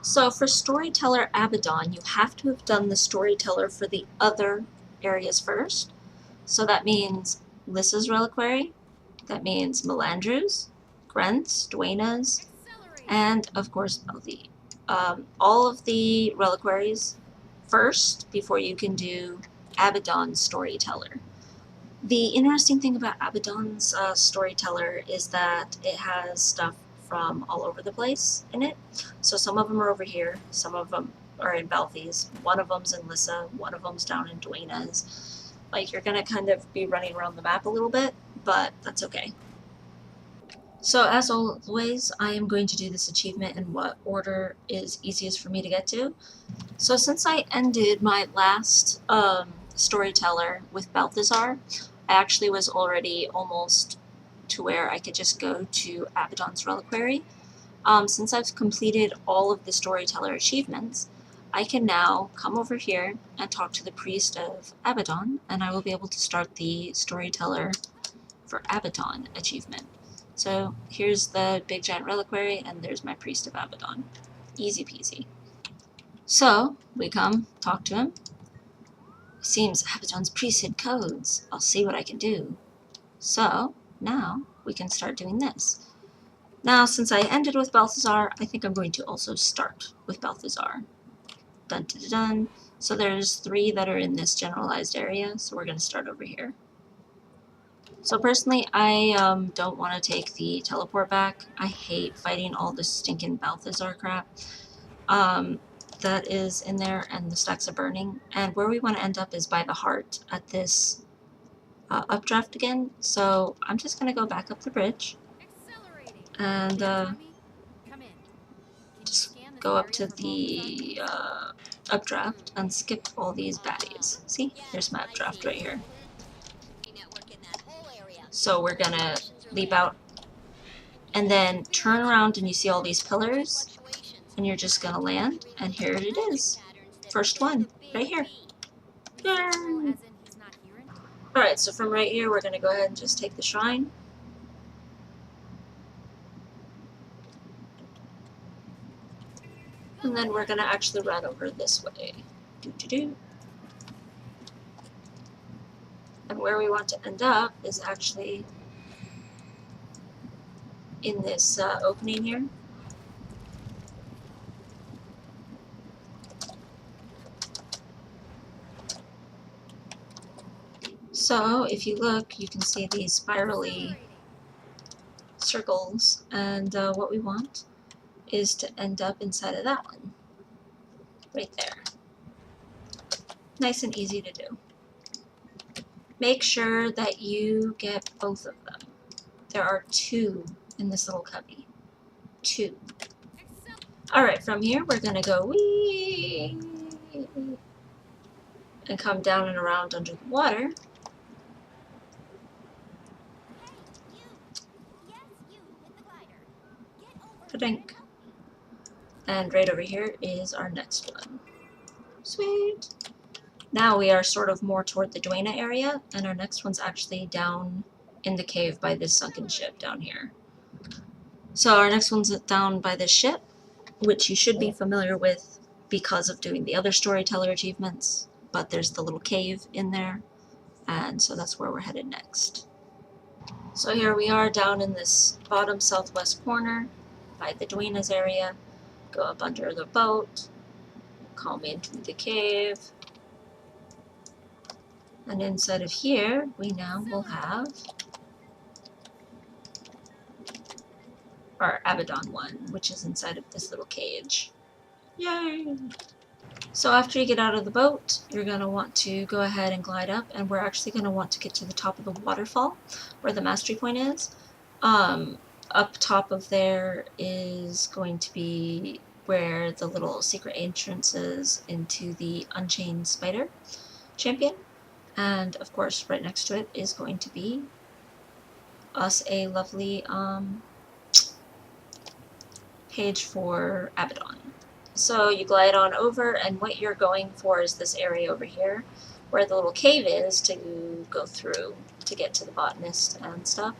So for Storyteller Abaddon, you have to have done the Storyteller for the other areas first. So that means Lissa's Reliquary, that means Melandru's, Grent's, Duena's, and of course Belthi. All of the reliquaries first before you can do Abaddon's Storyteller. The interesting thing about Abaddon's Storyteller is that it has stuff from all over the place in it. So some of them are over here, some of them are in Belthi's, one of them's in Lissa, one of them's down in Duena's. Like, you're gonna kind of be running around the map a little bit, but that's okay. So as always, I am going to do this achievement in what order is easiest for me to get to. So since I ended my last Storyteller with Balthazar, I actually was already almost to where I could just go to Abaddon's Reliquary. Since I've completed all of the Storyteller achievements, I can now come over here and talk to the Priest of Abaddon, and I will be able to start the Storyteller for Abaddon achievement. So here's the big giant reliquary, and there's my Priest of Abaddon. Easy peasy. So we come, talk to him. Seems Abaddon's priest hid codes. I'll see what I can do. So now we can start doing this. Now, since I ended with Balthazar, I think I'm going to also start with Balthazar. Dun dun dun. So there's 3 that are in this generalized area, so we're going to start over here. So personally, I don't want to take the teleport back. I hate fighting all this stinking Balthazar crap that is in there, and the stacks are burning. And where we want to end up is by the heart at this updraft again. So I'm just going to go back up the bridge and just go up to the updraft and skip all these baddies. See, there's my updraft right here. So we're gonna leap out and then turn around, and you see all these pillars, and you're just gonna land, and here it is. First one, right here. Yay! Alright, so from right here, we're gonna go ahead and just take the shrine. And then we're gonna actually run over this way. Doo-doo-doo. And where we want to end up is actually in this opening here. So if you look, you can see these spirally circles, and what we want is to end up inside of that one. Right there. Nice and easy to do. Make sure that you get both of them. There are 2 in this little cubby. 2. Alright, from here we're gonna go wee and come down and around under the water. Ka-dink. And right over here is our next one. Sweet! Now we are sort of more toward the Duena area, and our next one's actually down in the cave by this sunken ship down here. So our next one's down by this ship, which you should be familiar with because of doing the other Storyteller achievements, but there's the little cave in there, and so that's where we're headed next. So here we are down in this bottom southwest corner by the Duena's area. Go up under the boat, come into the cave, and inside of here we now will have our Abaddon one, which is inside of this little cage. Yay! So after you get out of the boat, you're going to want to go ahead and glide up, and we're actually going to want to get to the top of the waterfall where the mastery point is. Up top of there is going to be where the little secret entrance is into the Unchained Spider champion, and of course right next to it is going to be us a lovely page for Abaddon. So you glide on over, and what you're going for is this area over here where the little cave is to go through to get to the botanist and stuff.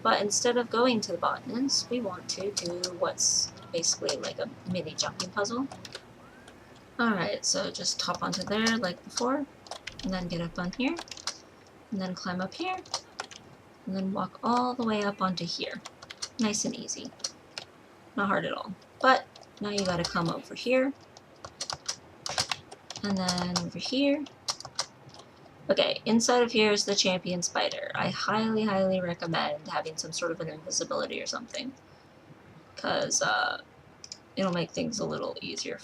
But instead of going to the botanist, we want to do what's basically like a mini jumping puzzle. Alright, so just hop onto there like before, and then get up on here, and then climb up here, and then walk all the way up onto here. Nice and easy. Not hard at all. But now you gotta come over here, and then over here. Okay, inside of here is the champion spider. I highly, highly recommend having some sort of an invisibility or something, because it'll make things a little easier.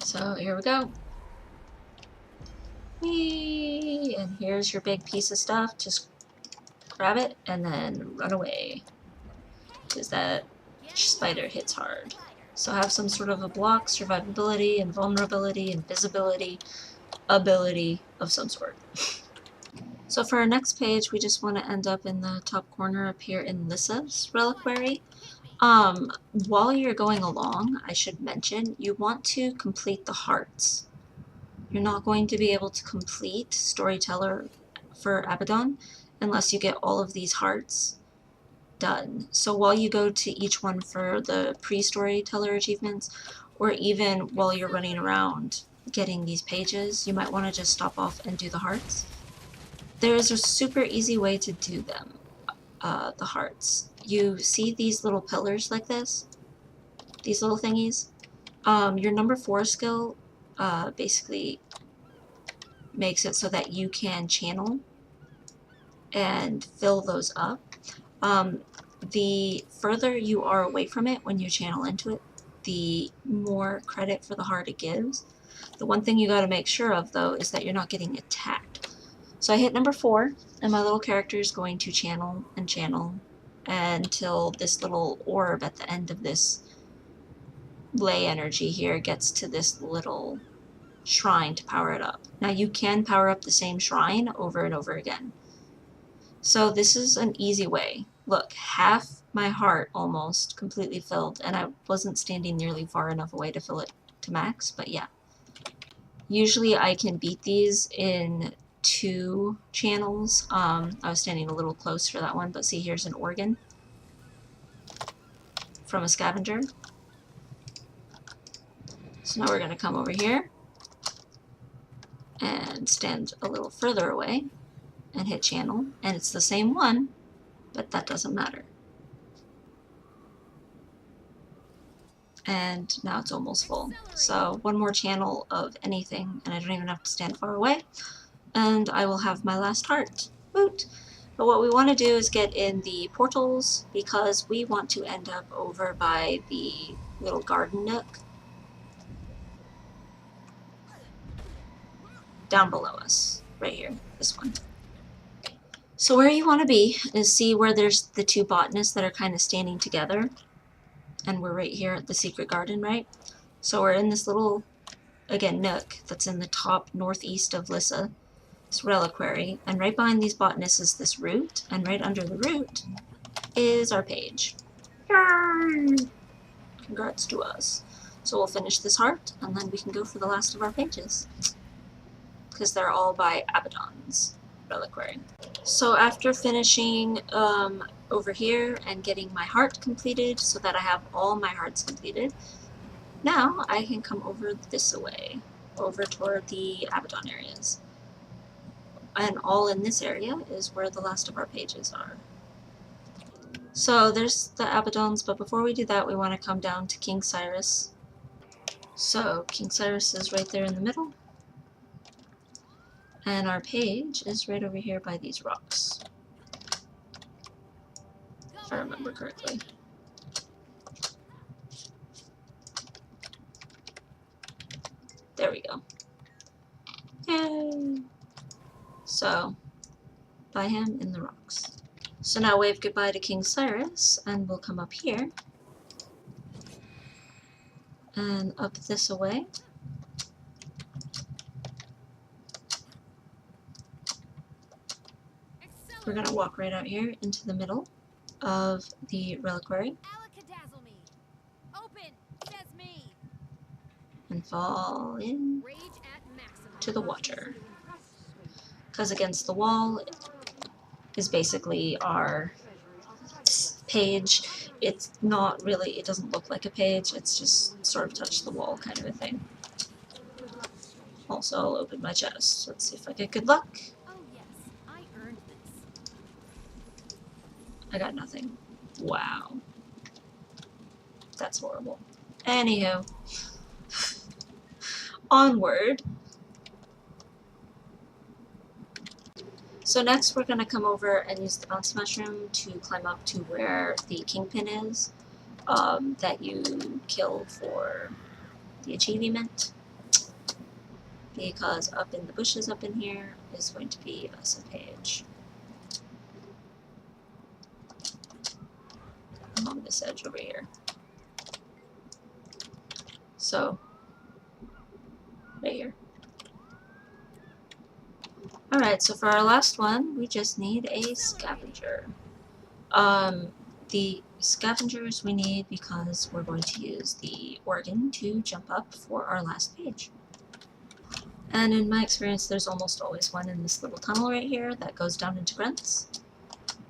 So here we go. Whee! And here's your big piece of stuff. Just grab it and then run away, because that spider hits hard. So have some sort of a block, survivability, invulnerability, invisibility, ability of some sort. So for our next page, we just want to end up in the top corner up here in Lissa's reliquary. While you're going along, I should mention, you want to complete the hearts. You're not going to be able to complete Storyteller for Abaddon unless you get all of these hearts done. So while you go to each one for the pre-Storyteller achievements, or even while you're running around getting these pages, you might want to just stop off and do the hearts. There is a super easy way to do them, the hearts. You see these little pillars like this? These little thingies? Your number 4 skill basically makes it so that you can channel and fill those up. The further you are away from it when you channel into it, the more credit for the heart it gives. The one thing you got to make sure of, though, is that you're not getting attacked. So I hit number 4, and my little character is going to channel and channel until this little orb at the end of this lay energy here gets to this little shrine to power it up. Now you can power up the same shrine over and over again. So this is an easy way. Look, half my heart almost completely filled, and I wasn't standing nearly far enough away to fill it to max, but yeah. Usually I can beat these in 2 channels. I was standing a little close for that one, but see, here's an organ from a scavenger. So now we're going to come over here and stand a little further away and hit channel, and it's the same one, but that doesn't matter. And now it's almost full. So one more channel of anything, and I don't even have to stand far away, and I will have my last heart. Woot! But what we want to do is get in the portals, because we want to end up over by the little garden nook down below us, right here, this one. So where you want to be is, see where there's the 2 botanists that are kind of standing together, and we're right here at the secret garden, right? So we're in this little, again, nook that's in the top northeast of Lissa, this reliquary, and right behind these botanists is this root, and right under the root is our page. Yay! Congrats to us. So we'll finish this heart, and then we can go for the last of our pages, because they're all by Abaddon's reliquary. So after finishing over here and getting my heart completed so that I have all my hearts completed, now I can come over this way, over toward the Abaddon areas. And all in this area is where the last of our pages are. So there's the Abaddons, but before we do that, we want to come down to King Cyrus. So King Cyrus is right there in the middle. And our page is right over here by these rocks, if I remember correctly. There we go. Yay! So, by him in the rocks. So now wave goodbye to King Cyrus, and we'll come up here. And up this away. We're gonna walk right out here into the middle of the reliquary. And fall in to the water. Because against the wall is basically our page. it's not really, it doesn't look like a page, it's just sort of touch the wall kind of a thing. Also, I'll open my chest. Let's see if I get good luck. Oh yes, I earned this. I got nothing. Wow. That's horrible. Anywho. Onward. So next we're going to come over and use the bouncy mushroom to climb up to where the kingpin is that you killed for the achievement. Because up in the bushes up in here is going to be a page. Along this edge over here. So, right here. Alright, so for our last one, we just need a scavenger. The scavengers we need because we're going to use the organ to jump up for our last page. And in my experience, there's almost always one in this little tunnel right here that goes down into grunts.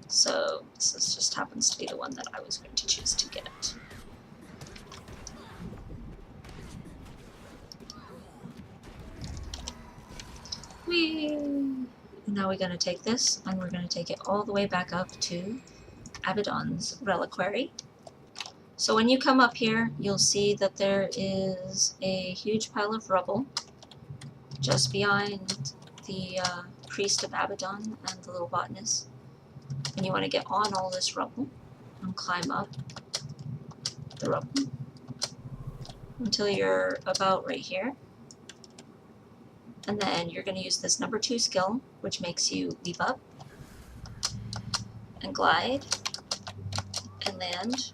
So this just happens to be the one that I was going to choose to get it. Whee! Now we're going to take this and we're going to take it all the way back up to Abaddon's reliquary. So when you come up here, you'll see that there is a huge pile of rubble just behind the priest of Abaddon and the little botanist. And you want to get on all this rubble and climb up the rubble until you're about right here. And then you're going to use this number 2 skill, which makes you leap up and glide and land.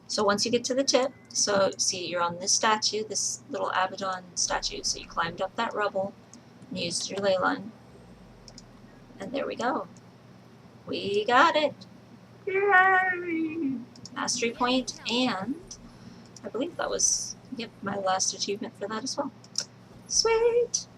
So once you get to the tip, so see you're on this statue, this little Abaddon statue, so you climbed up that rubble and used your ley line. And there we go. We got it! Yay! Mastery point, and I believe that was, yep, my last achievement for that as well. Sweet!